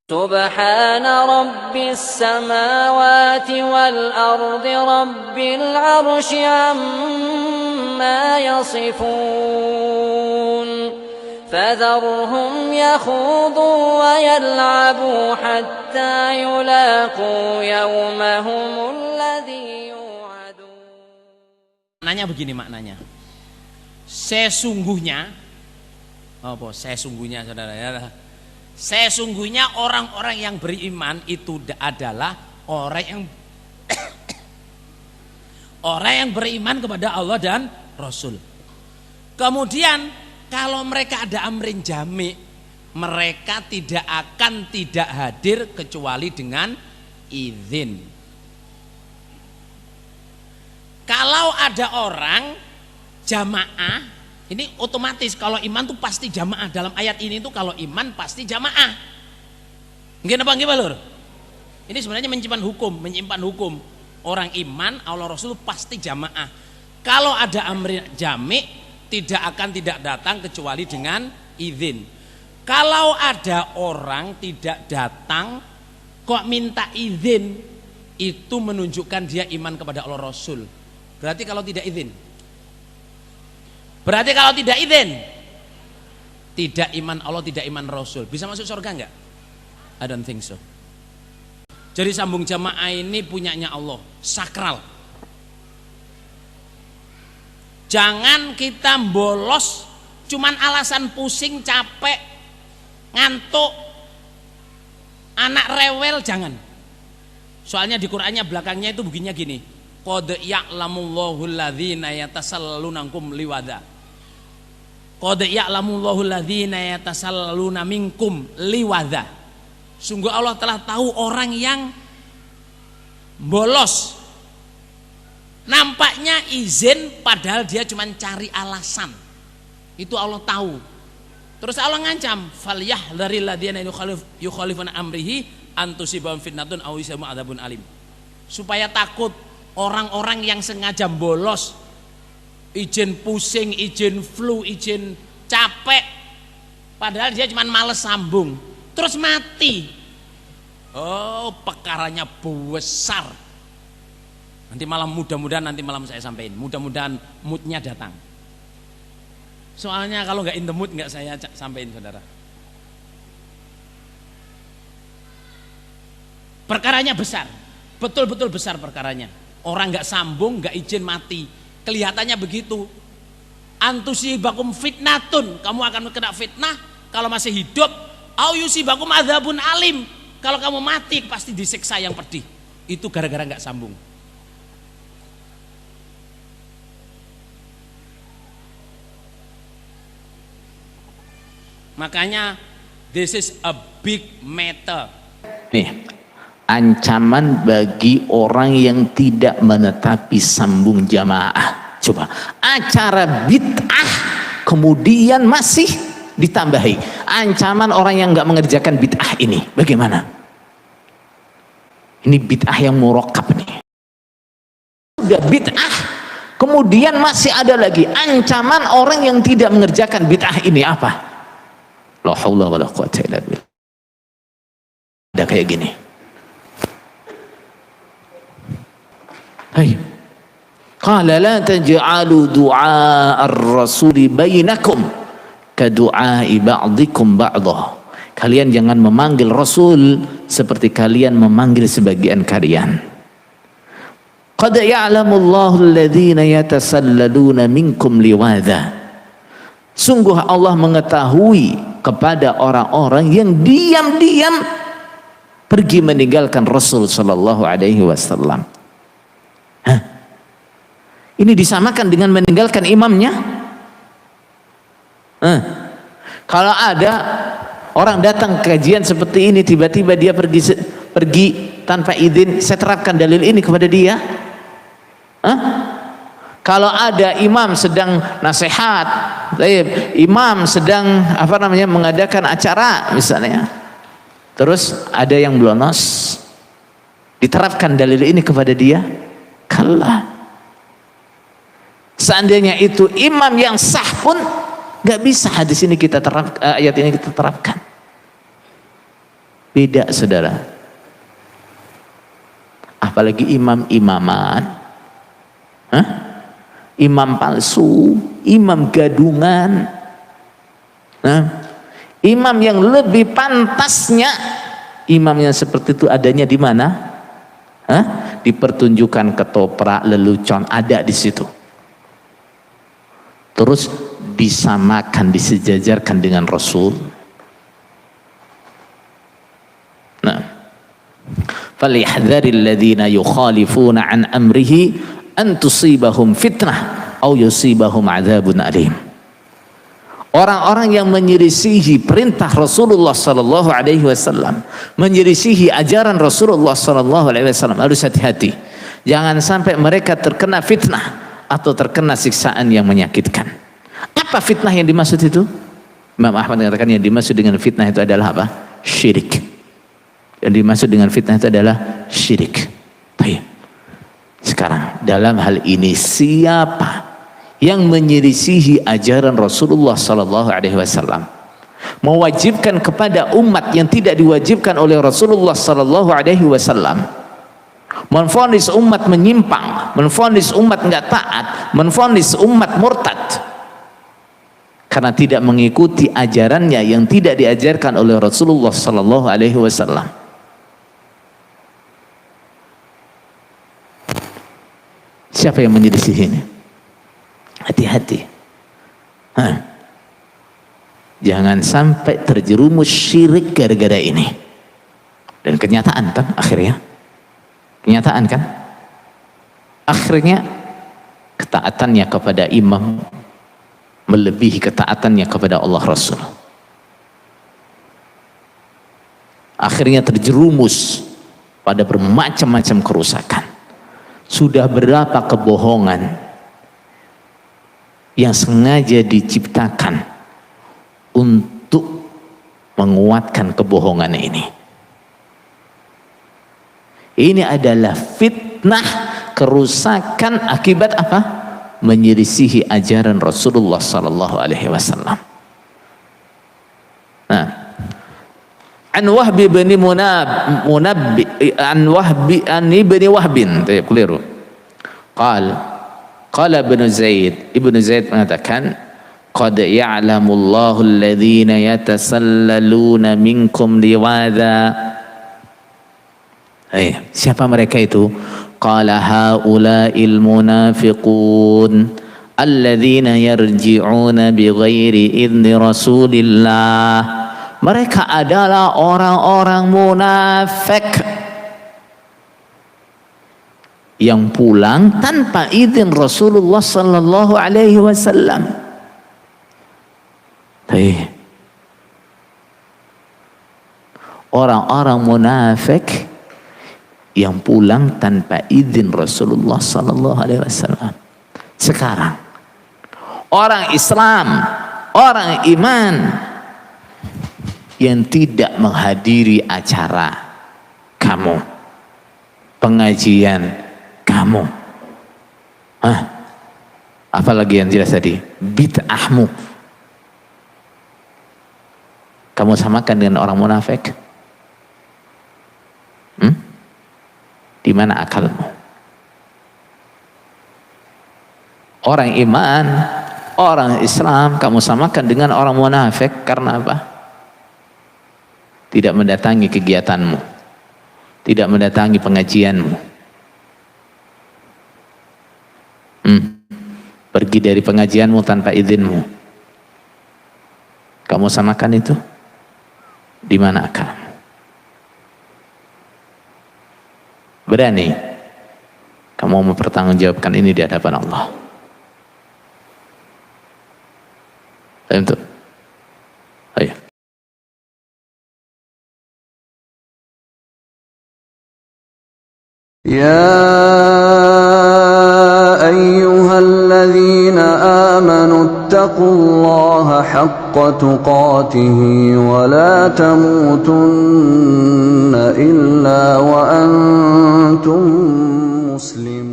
سبحان رب السماوات والأرض رب العرش عما يصفون فذرهم يخوضوا ويلعبوا حتى يلاقوا يومهم الذي يوعدون. Maknanya begini maknanya. Sesungguhnya apa? Sesungguhnya saudara ya. Sesungguhnya orang-orang yang beriman itu adalah orang yang orang yang beriman kepada Allah dan Rasul. Kemudian kalau mereka ada amrin jami, mereka tidak akan tidak hadir kecuali dengan izin. Kalau ada orang jamaah, ini otomatis kalau iman tuh pasti jamaah. Dalam ayat ini tuh kalau iman pasti jamaah. Nggih napa nggih Lur? Ini sebenarnya menyimpan hukum. Orang iman Allah Rasul pasti jamaah. Kalau ada amri jami tidak akan tidak datang kecuali dengan izin. Kalau ada orang tidak datang kok minta izin, itu menunjukkan dia iman kepada Allah Rasul. Berarti kalau tidak izin, tidak iman Allah, tidak iman Rasul, bisa masuk surga enggak? I don't think so. Jadi sambung jamaah ini punyanya Allah, sakral. Jangan kita bolos cuman alasan pusing, capek, ngantuk, anak rewel, jangan. Soalnya di Qur'annya belakangnya itu begini gini. Qad ya'lamullahu alladzina yatasalluna minkum liwada. Qad ya'lamullahu alladzina yatasalluna minkum liwada. Sungguh Allah telah tahu orang yang bolos. Nampaknya izin padahal dia cuma cari alasan. Itu Allah tahu. Terus Allah ngancam, falyahdharil ladzina yukhalifuna amrihi an tusibahum fitnatun aw yusibahum adzabun alim. Supaya takut orang-orang yang sengaja bolos, izin pusing, izin flu, izin capek, padahal dia cuma males sambung, terus mati. Oh, perkaranya besar. Nanti malam, mudah-mudahan nanti malam saya sampaikan, mudah-mudahan moodnya datang. Soalnya kalau nggak in the mood nggak saya sampaikan saudara. Perkaranya besar, betul-betul besar perkaranya. Orang nggak sambung, nggak izin, mati. Kelihatannya begitu. Antusibakum fitnatun, kamu akan kena fitnah kalau masih hidup. Au yusibakum adzabun alim, kalau kamu mati pasti disiksa yang pedih. Itu gara-gara nggak sambung. Makanya this is a big matter. Nih, ancaman bagi orang yang tidak menetapi sambung jamaah. Coba, acara bid'ah kemudian masih ditambahi ancaman orang yang nggak mengerjakan bid'ah ini. Bagaimana? Ini bid'ah yang murakkab nih. Udah bid'ah, kemudian masih ada lagi ancaman orang yang tidak mengerjakan bid'ah ini apa? La haula wala quwwata illa billah. Ada kayak gini. Hai. Qala la taj'alu du'a ar-rasuli bainakum ka du'ai ba'dikum ba'dha. Kalian jangan memanggil Rasul seperti kalian memanggil sebagian kalian. Qad ya'lamullahu alladhina yatasallaluna minkum liwadha. Sungguh Allah mengetahui kepada orang-orang yang diam-diam pergi meninggalkan Rasul sallallahu alaihi wasallam. Ini disamakan dengan meninggalkan imamnya. Kalau ada orang datang ke kajian seperti ini, tiba-tiba dia pergi tanpa izin, saya terapkan dalil ini kepada dia. Kalau ada imam sedang nasihat, imam sedang mengadakan acara misalnya, terus ada yang blonos, diterapkan dalil ini kepada dia, kalah. Seandainya itu imam yang sah pun nggak bisa hadis ini kita terapkan, ayat ini kita terapkan. Beda, saudara. Apalagi imam-imaman, imam palsu, imam gadungan. Imam yang lebih pantasnya, imam yang seperti itu adanya di mana? Dipertunjukkan ketoprak, lelucon, ada di situ. Terus disamakan, disejajarkan dengan Rasul. Falyahdharil ladzina yukhalifuna an amrihi an tusibahum fitnah aw yusibahum adzabun alim. Orang-orang yang menyelisihi perintah Rasulullah sallallahu alaihi wasallam, menyelisihi ajaran Rasulullah sallallahu alaihi wasallam, harus hati-hati. Jangan sampai mereka terkena fitnah atau terkena siksaan yang menyakitkan. Apa fitnah yang dimaksud itu? Imam Ahmad mengatakan yang dimaksud dengan fitnah itu adalah apa? Syirik. Yang dimaksud dengan fitnah itu adalah syirik. Baik. Sekarang dalam hal ini siapa yang menyelisihi ajaran Rasulullah sallallahu alaihi wasallam, mewajibkan kepada umat yang tidak diwajibkan oleh Rasulullah sallallahu alaihi wasallam, menvonis umat menyimpang, menvonis umat enggak taat, menvonis umat murtad karena tidak mengikuti ajarannya yang tidak diajarkan oleh Rasulullah sallallahu alaihi wasallam. Siapa yang menyelisihi ini? Hati-hati. Jangan sampai terjerumus syirik gara-gara ini. Dan kenyataan kan akhirnya? Kenyataan kan? Akhirnya ketaatannya kepada imam melebihi ketaatannya kepada Allah Rasul. Akhirnya terjerumus pada bermacam-macam kerusakan. Sudah berapa kebohongan yang sengaja diciptakan untuk menguatkan kebohongan ini. Ini adalah fitnah, kerusakan akibat apa? Menyelisihi ajaran Rasulullah sallallahu alaihi wasallam. An Wahb bin Munabbi an ibni Wahbin, keliru. Qala Ibnu Zaid mengatakan, qad ya'lamu Allahu alladhina yatasallaluna minkum liwadha. Siapa mereka itu? Qala haula'il munafiqun alladhina yarji'una bighairi idzni Rasulillah. Mereka adalah orang-orang munafik yang pulang tanpa izin Rasulullah sallallahu alaihi wasallam. Orang-orang munafik yang pulang tanpa izin Rasulullah sallallahu alaihi wasallam. Sekarang orang Islam, orang iman yang tidak menghadiri acara kamu, pengajian kamu, apalagi yang jelas tadi, bid'ahmu, kamu samakan dengan orang munafik. Di mana akalmu? Orang iman, orang Islam kamu samakan dengan orang munafik karena apa? Tidak mendatangi kegiatanmu, tidak mendatangi pengajianmu, pergi dari pengajianmu tanpa izinmu. Kamu samakan itu? Di mana akalmu? Berani kamu mempertanggungjawabkan ini di hadapan Allah? Ayo. يا أيها الذين آمنوا اتقوا الله حق تقاته ولا تموتن إلا وأنتم مسلمون.